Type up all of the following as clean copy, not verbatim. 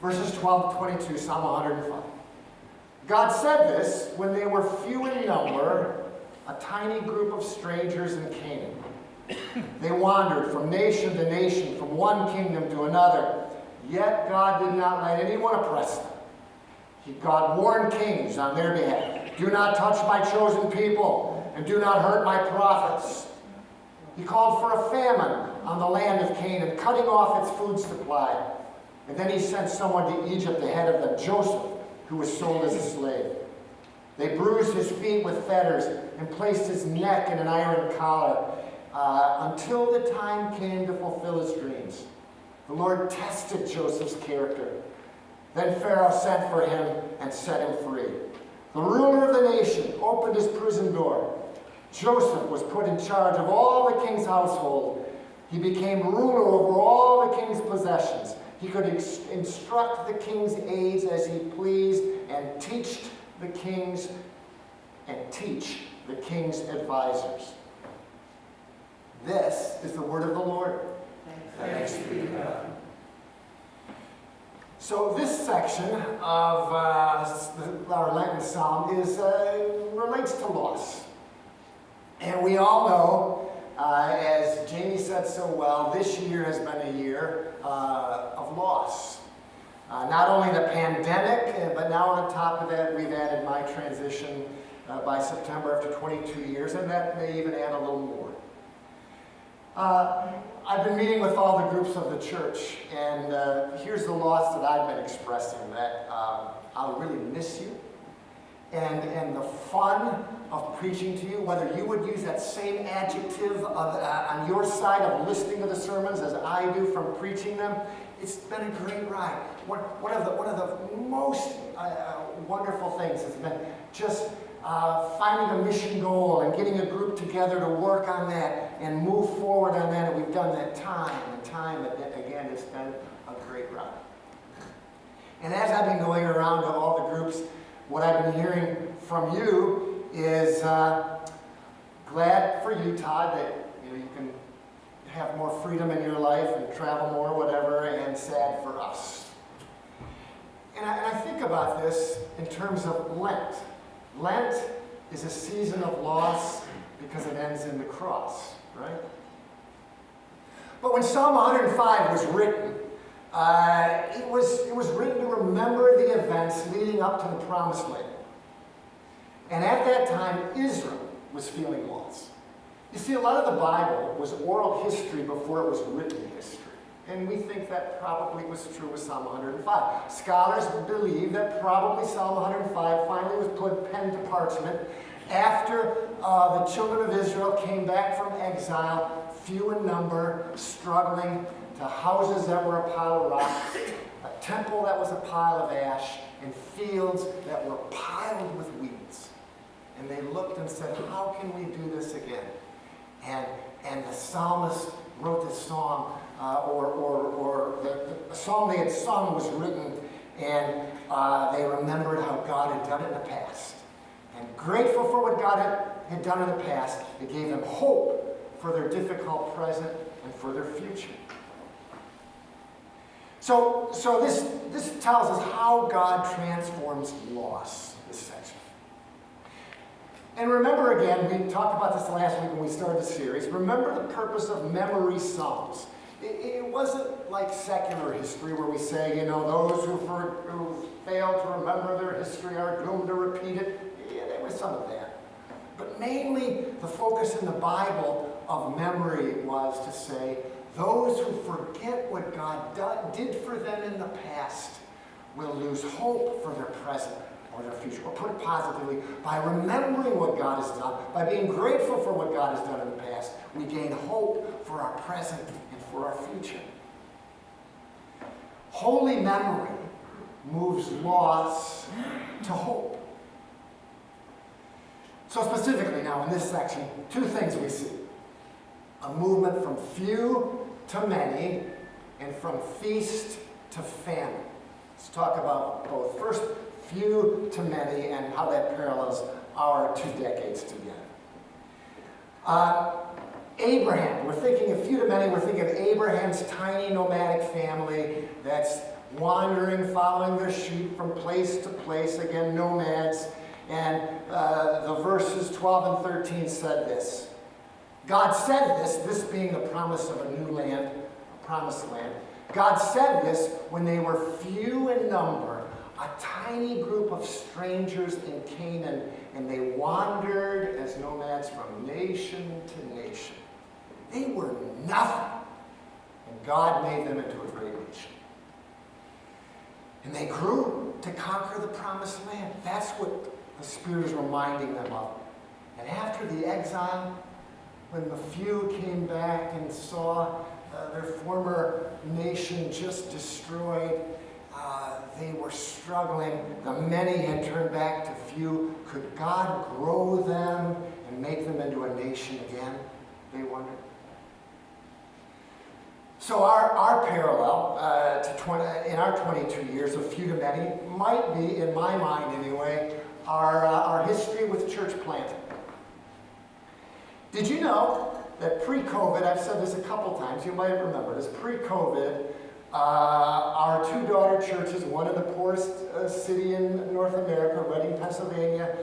Verses 12 to 22, Psalm 105. God said this when they were few in number, a tiny group of strangers in Canaan. They wandered from nation to nation, from one kingdom to another. Yet God did not let anyone oppress them. God warned kings on their behalf. Do not touch my chosen people, and do not hurt my prophets. He called for a famine on the land of Canaan, cutting off its food supply. And then he sent someone to Egypt ahead of them, Joseph, who was sold as a slave. They bruised his feet with fetters and placed his neck in an iron collar until the time came to fulfill his dreams. The Lord tested Joseph's character. Then Pharaoh sent for him and set him free. The ruler of the nation opened his prison door. Joseph was put in charge of all the king's household. He became ruler over all the king's possessions. He could instruct the king's aides as he pleased and teach the king's advisors. This is the word of the Lord. Thanks be to God. So this section of our Lenten psalm relates to loss. And we all know, as Jamie said so well, this year has been a year of loss. Not only the pandemic, but now on top of that, we've added my transition by September after 22 years, and that may even add a little more. I've been meeting with all the groups of the church, and here's the loss that I've been expressing, that I'll really miss you. And the fun of preaching to you, whether you would use that same adjective on your side of listening to the sermons as I do from preaching them, it's been a great ride. One of the most wonderful things has been just finding a mission goal and getting a group together to work on that and move forward on that. And we've done that time and time again. It's been a great ride. And as I've been going around to all the groups, what I've been hearing from you is glad for you, Todd, that you can have more freedom in your life and travel more, whatever, and sad for us. And I think about this in terms of Lent. Lent is a season of loss because it ends in the cross, right? But when Psalm 105 was written, it was written to remember the events leading up to the Promised Land. And at that time, Israel was feeling loss. You see, a lot of the Bible was oral history before it was written history. And we think that probably was true with Psalm 105. Scholars believe that probably Psalm 105 finally was put pen to parchment after the children of Israel came back from exile, few in number, struggling, to houses that were a pile of rocks, a temple that was a pile of ash, and fields that were piled with weeds. And they looked and said, how can we do this again? And the psalmist wrote this song, or the song they had sung was written, and they remembered how God had done it in the past. And grateful for what God had done in the past, it gave them hope for their difficult present and for their future. So this tells us how God transforms loss, this section. And remember again, we talked about this last week when we started the series, remember the purpose of memory psalms. It wasn't like secular history where we say, those who fail to remember their history are doomed to repeat it. Yeah, there was some of that. But mainly the focus in the Bible of memory was to say, those who forget what God did for them in the past will lose hope for their present or their future. Or put it positively, by remembering what God has done, by being grateful for what God has done in the past, we gain hope for our present and for our future. Holy memory moves loss to hope. So specifically now in this section, two things we see. A movement from few to many, and from feast to famine. Let's talk about both. First, few to many, and how that parallels our 2 decades together. Abraham. We're thinking of few to many. We're thinking of Abraham's tiny nomadic family that's wandering, following their sheep from place to place. Again, nomads. And the verses 12 and 13 said this. God said this being the promise of a new land, a promised land. God said this when they were few in number, a tiny group of strangers in Canaan, and they wandered as nomads from nation to nation. They were nothing, and God made them into a great nation. And they grew to conquer the promised land. That's what the Spirit is reminding them of. And after the exile, when the few came back and saw their former nation just destroyed, they were struggling. The many had turned back to few. Could God grow them and make them into a nation again? They wondered. So our parallel in our 22 years of few to many might be, in my mind anyway, our history with church planting. Did you know that pre-COVID, I've said this a couple times, you might remember this, pre-COVID, our two daughter churches, one in the poorest city in North America, Reading, Pennsylvania,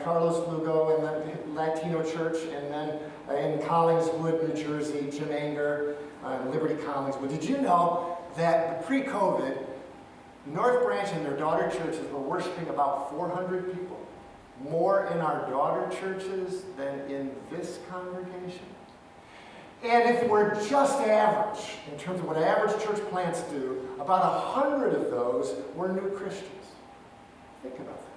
Carlos Lugo, and the Latino church, and then in Collingswood, New Jersey, Jim Anger, Liberty Collingswood. Did you know that pre-COVID, North Branch and their daughter churches were worshiping about 400 people? More in our daughter churches than in this congregation? And if we're just average, in terms of what average church plants do, about 100 of those were new Christians. Think about that.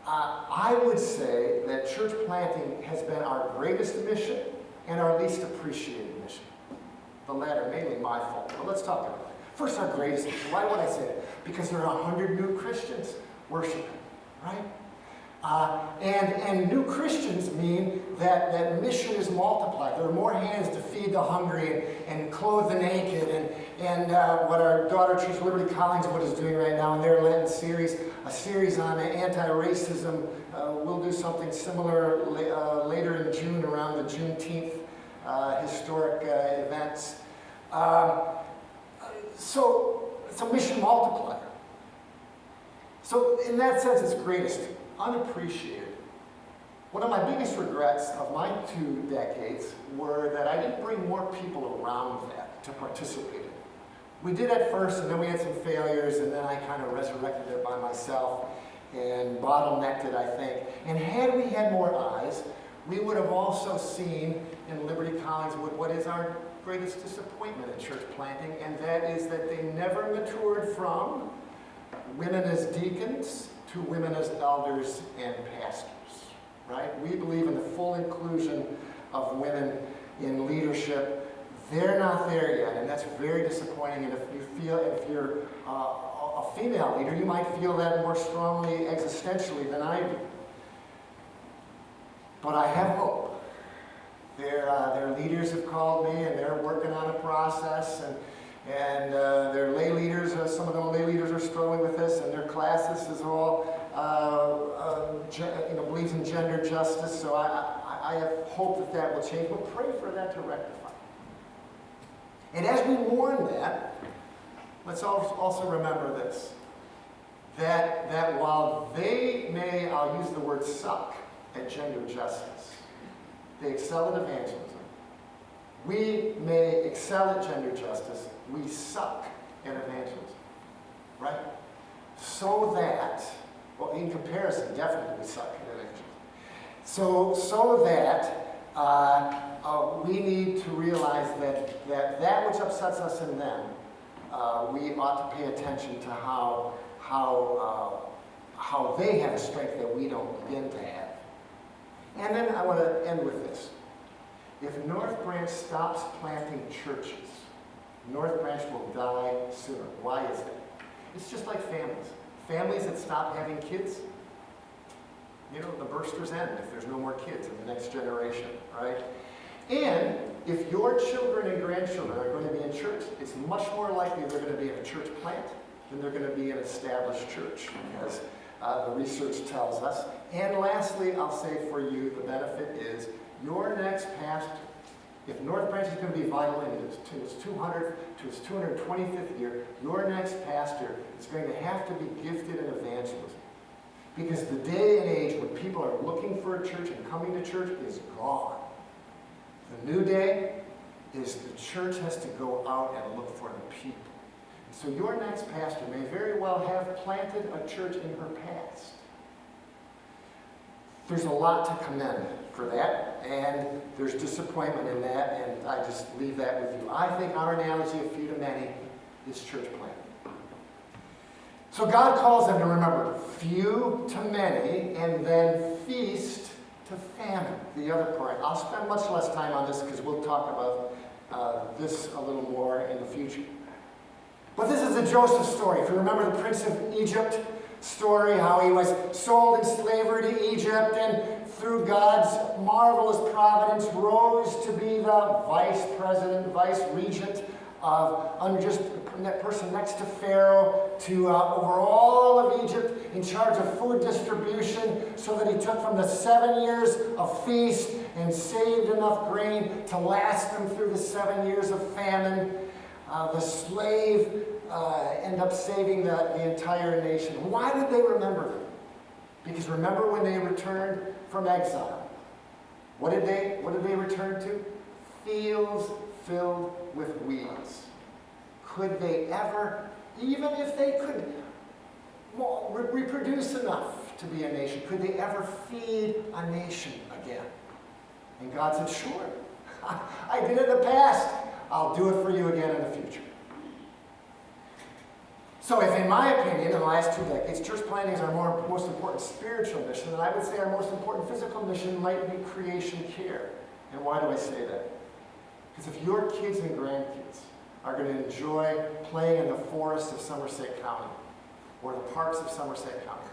I would say that church planting has been our greatest mission and our least appreciated mission. The latter, mainly my fault, but let's talk about it. First, our greatest mission. Why would I say that? Because there are 100 new Christians worshiping, right? And new Christians mean that mission is multiplied. There are more hands to feed the hungry and clothe the naked, and what our daughter church, Liberty Collingswood, is doing right now in their Lenten series, a series on anti-racism. We'll do something similar later in June around the Juneteenth historic events. So it's a mission multiplier. So in that sense, it's greatest. Unappreciated. One of my biggest regrets of my 2 decades were that I didn't bring more people around that to participate in. We did at first, and then we had some failures, and then I kind of resurrected it by myself and bottlenecked it, I think. And had we had more eyes, we would have also seen in Liberty Collingswood what is our greatest disappointment in church planting, and that is that they never matured from women as deacons to women as elders and pastors, right? We believe in the full inclusion of women in leadership. They're not there yet, and that's very disappointing. And if you're a female leader, you might feel that more strongly existentially than I do. But I have hope. Their leaders have called me, and they're working on a process, and their lay leaders, some of the lay leaders are struggling with this, and their classes is all, believes in gender justice, so I have hope that will change, but pray for that to rectify. And as we mourn that, let's also remember this, that while they may, I'll use the word suck at gender justice, they excel at evangelism. We may excel at gender justice, we suck at evangelism, right? So that, well, in comparison, definitely we suck at evangelism. So that we need to realize that which upsets us in them, we ought to pay attention to how they have a strength that we don't begin to have. And then I want to end with this. If North Branch stops planting churches, North Branch will die sooner. Why is that? It's just like families. Families that stop having kids, the bursters end if there's no more kids in the next generation, right? And if your children and grandchildren are going to be in church, it's much more likely they're going to be in a church plant than they're going to be in an established church, as the research tells us. And lastly, I'll say for you, the benefit is your next pastor, if North Branch is going to be vital in its 200th to its 225th year, your next pastor is going to have to be gifted in evangelism. Because the day and age when people are looking for a church and coming to church is gone. The new day is the church has to go out and look for the people. So your next pastor may very well have planted a church in her past. There's a lot to commend for that, and there's disappointment in that, and I just leave that with you. I think our analogy of few to many is church planting. So God calls them to remember few to many, and then feast to famine, the other part. I'll spend much less time on this because we'll talk about this a little more in the future. But this is the Joseph story. If you remember the Prince of Egypt story, how he was sold in slavery to Egypt and through God's marvelous providence rose to be the vice president, vice regent of just that person next to Pharaoh, to over all of Egypt, in charge of food distribution, so that he took from the 7 years of feast and saved enough grain to last them through the 7 years of famine. The slave ended up saving the entire nation. Why would they remember them? Because remember when they returned from exile, what did they return to? Fields filled with weeds. Could they ever, even if they could reproduce enough to be a nation, could they ever feed a nation again? And God said, sure, I did it in the past. I'll do it for you again in the future. So if, in my opinion, in the last 2 decades, church planting is our most important spiritual mission, then I would say our most important physical mission might be creation care. And why do I say that? Because if your kids and grandkids are going to enjoy playing in the forests of Somerset County, or the parks of Somerset County,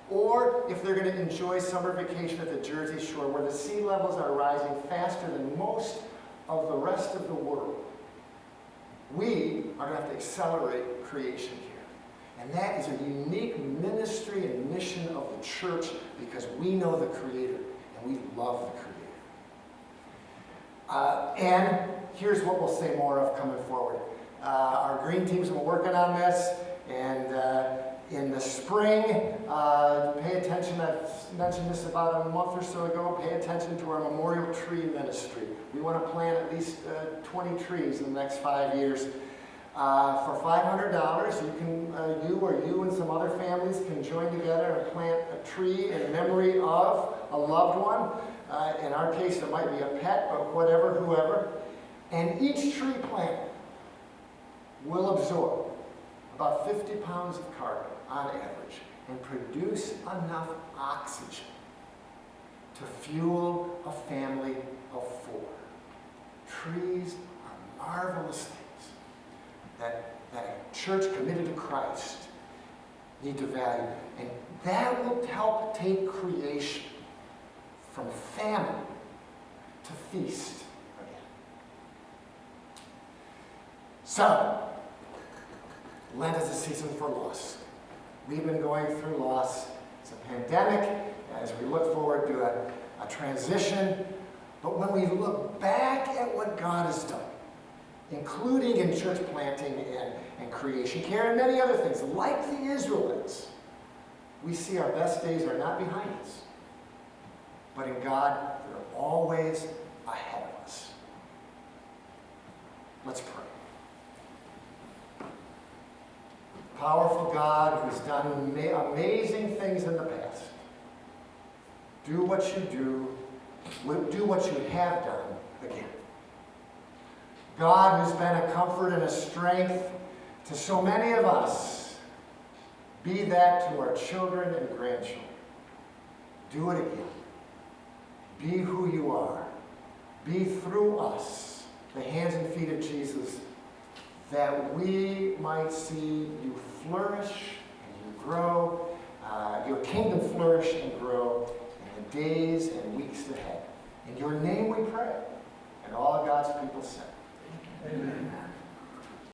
or if they're going to enjoy summer vacation at the Jersey Shore, where the sea levels are rising faster than most of the rest of the world, we are going to have to accelerate creation care. And that is a unique ministry and mission of the church because we know the Creator and we love the Creator. And here's what we'll say more of coming forward. Our green teams have been working on this, and in the spring, pay attention. I've mentioned this about a month or so ago. Pay attention to our memorial tree ministry. We want to plant at least 20 trees in the next 5 years. For $500, you and some other families can join together and plant a tree in memory of a loved one. In our case, it might be a pet, but whatever, whoever. And each tree planted will absorb about 50 pounds of carbon on average and produce enough oxygen to fuel a family of 4. Trees are marvelous things that a church committed to Christ need to value. And that will help take creation from famine to feast again. So, Lent is a season for loss. We've been going through loss. It's a pandemic as we look forward to a transition. But when we look back at what God has done, including in church planting and creation care and many other things, like the Israelites, we see our best days are not behind us, but in God, they're always ahead of us. Let's pray. Powerful God who's done amazing things in the past, do what you do what you have done again. God who's been a comfort and a strength to so many of us, be that to our children and grandchildren. Do it again. Be who you are. Be through us, the hands and feet of Jesus, that we might see you flourish and you grow, your kingdom flourish and grow in the days and weeks ahead. In your name we pray. And all God's people say, Amen.